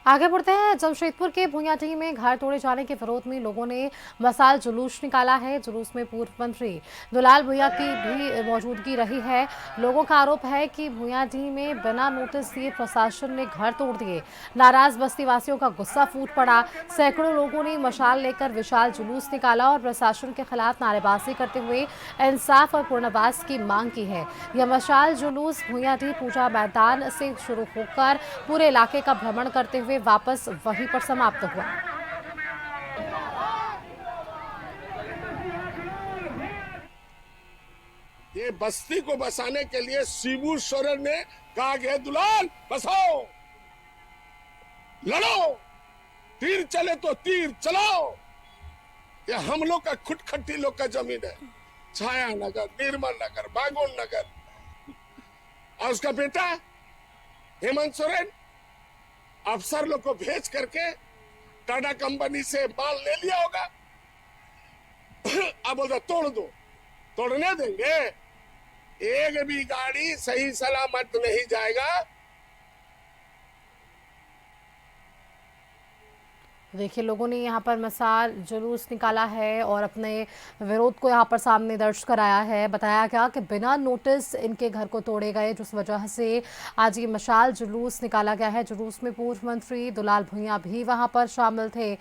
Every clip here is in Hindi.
आगे बढ़ते हैं। जमशेदपुर के भुइयाडीह में घर तोड़े जाने के विरोध में लोगों ने मसाल जुलूस निकाला है। जुलूस में पूर्व मंत्री दुलाल भुइयां की भी मौजूदगी रही है। लोगों का आरोप है कि भुइयाडीह में बिना नोटिस दिए प्रशासन ने घर तोड़ दिए। नाराज बस्ती वासियों का गुस्सा फूट पड़ा। सैकड़ों लोगों ने मशाल लेकर विशाल जुलूस निकाला और प्रशासन के खिलाफ नारेबाजी करते हुए इंसाफ और पुनर्वास की मांग की है। यह मशाल जुलूस भुइयाडीह पूजा मैदान से शुरू होकर पूरे इलाके का भ्रमण करते हुए वापस वहीं पर समाप्त हुआ। ये बस्ती को बसाने के लिए शिबू सोरेन ने कहा कि दुलाल बसाओ, लड़ो, तीर चले तो तीर चलाओ। ये हम लोग का खुटखट्टी लोग का जमीन है। छाया नगर, निर्मल नगर, बागोन नगर और उसका बेटा हेमंत सोरेन अफसर लोग को भेज करके टाटा कंपनी से माल ले लिया होगा। अब बोलता तोड़ दो, तोड़ने देंगे? एक भी गाड़ी सही सलामत नहीं जाएगा। देखिए, लोगों ने यहाँ पर मसाल जुलूस निकाला है और अपने विरोध को यहाँ पर सामने दर्ज कराया है। बताया गया कि बिना नोटिस इनके घर को तोड़े गए, जिस वजह से आज ये मशाल जुलूस निकाला गया है। जुलूस में पूर्व मंत्री दुलाल भुइयां भी वहाँ पर शामिल थे।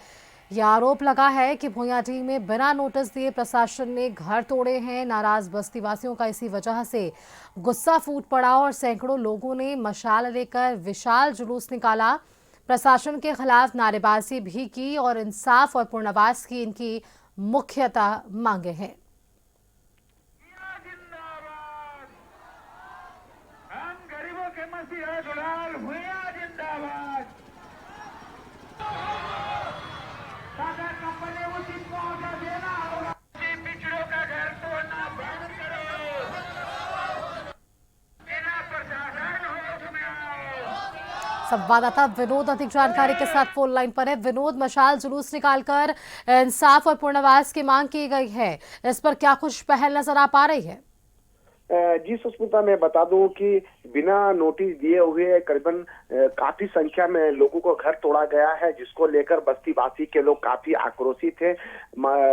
यह आरोप लगा है कि भुइयाडीह में बिना नोटिस दिए प्रशासन ने घर तोड़े हैं। नाराज बस्ती वासियों का इसी वजह से गुस्सा फूट पड़ा और सैकड़ों लोगों ने मशाल लेकर विशाल जुलूस निकाला। प्रशासन के खिलाफ नारेबाजी भी की और इंसाफ और पुनर्वास की इनकी मुख्यतः मांगे हैं। हम गरीबों के मसीहा दुलाल भुइयां जिंदाबाद। टाटा कंपनी उचित मुआवजा देना होगा। पिछड़ों का घर तोड़ना बंद करो। बिना प्रशासन होश में आओ। संवाददाता विनोद अधिक जानकारी के साथ फोन लाइन पर है। विनोद, मशाल जुलूस निकालकर इंसाफ और पुनर्वास की मांग की गई है, इस पर क्या कुछ पहल नजर आ पा रही है? जी सुष्मिता, मैं बता दूं कि बिना नोटिस दिए हुए करीबन काफी संख्या में लोगों को घर तोड़ा गया है, जिसको लेकर बस्ती वासी के लोग काफी आक्रोशित थे।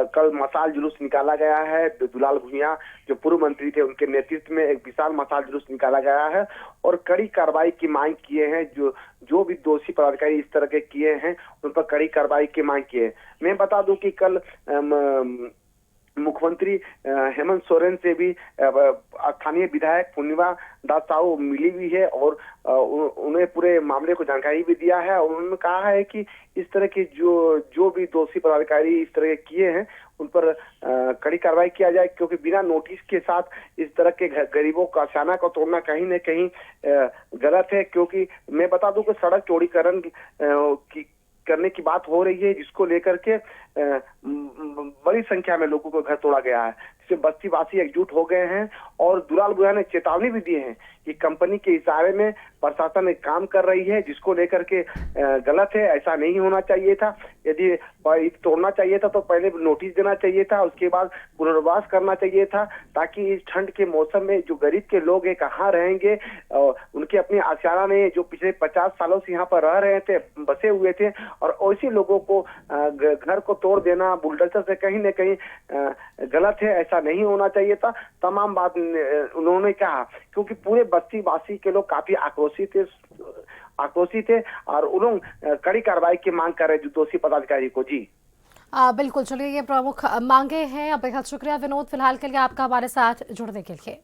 कल मसाल जुलूस निकाला गया है। दुलाल भुइयां जो पूर्व मंत्री थे, उनके नेतृत्व में एक विशाल मसाल जुलूस निकाला गया है और कड़ी कार्रवाई की मांग किए हैं। जो भी दोषी पदाधिकारी इस तरह के किए हैं, उन पर कड़ी कार्रवाई की मांग की है। मैं बता दूं कि कल मुख्यमंत्री हेमंत सोरेन से भी स्थानीय विधायक पूर्णिमा दास साहू मिली हुई है और उन्हें पूरे मामले को जानकारी भी दिया है। और उन्होंने कहा है कि इस तरह के जो भी दोषी पदाधिकारी इस तरह के किए हैं, उन पर कड़ी कार्रवाई किया जाए, क्योंकि बिना नोटिस के साथ इस तरह के गरीबों का अचानक को तोड़ना कहीं न कहीं गलत है। क्योंकि मैं बता दूं कि सड़क चौड़ीकरण करने की बात हो रही है, जिसको लेकर के बड़ी संख्या में लोगों को घर तोड़ा गया है, जिससे बस्ती वासी एकजुट हो गए हैं। और दुलाल भुइयां ने चेतावनी भी दी है कि कंपनी के इशारे में प्रशासन एक काम कर रही है, जिसको लेकर के गलत है, ऐसा नहीं होना चाहिए था। यदि तोड़ना चाहिए था तो पहले नोटिस देना चाहिए था, उसके बाद पुनर्वास करना चाहिए था, ताकि इस ठंड के मौसम में जो गरीब के लोग हैं कहाँ रहेंगे। उनके अपने आशियाना में जो पिछले 50 सालों से यहाँ पर रह रहे थे, बसे हुए थे, और ऐसे लोगों को घर को तोड़ देना बुलडोजर से कहीं न कहीं गलत है, ऐसा नहीं होना चाहिए था। तमाम बात उन्होंने कहा, क्योंकि पूरे बस्ती वासी के लोग काफी आक्रोशित थे और उन्होंने कड़ी कार्रवाई की मांग कर रहे जो दोषी पदाधिकारी को। जी बिल्कुल, चलिए, ये प्रमुख मांगे हैं। बेहद शुक्रिया विनोद, फिलहाल के लिए आपका हमारे साथ जुड़ने के लिए।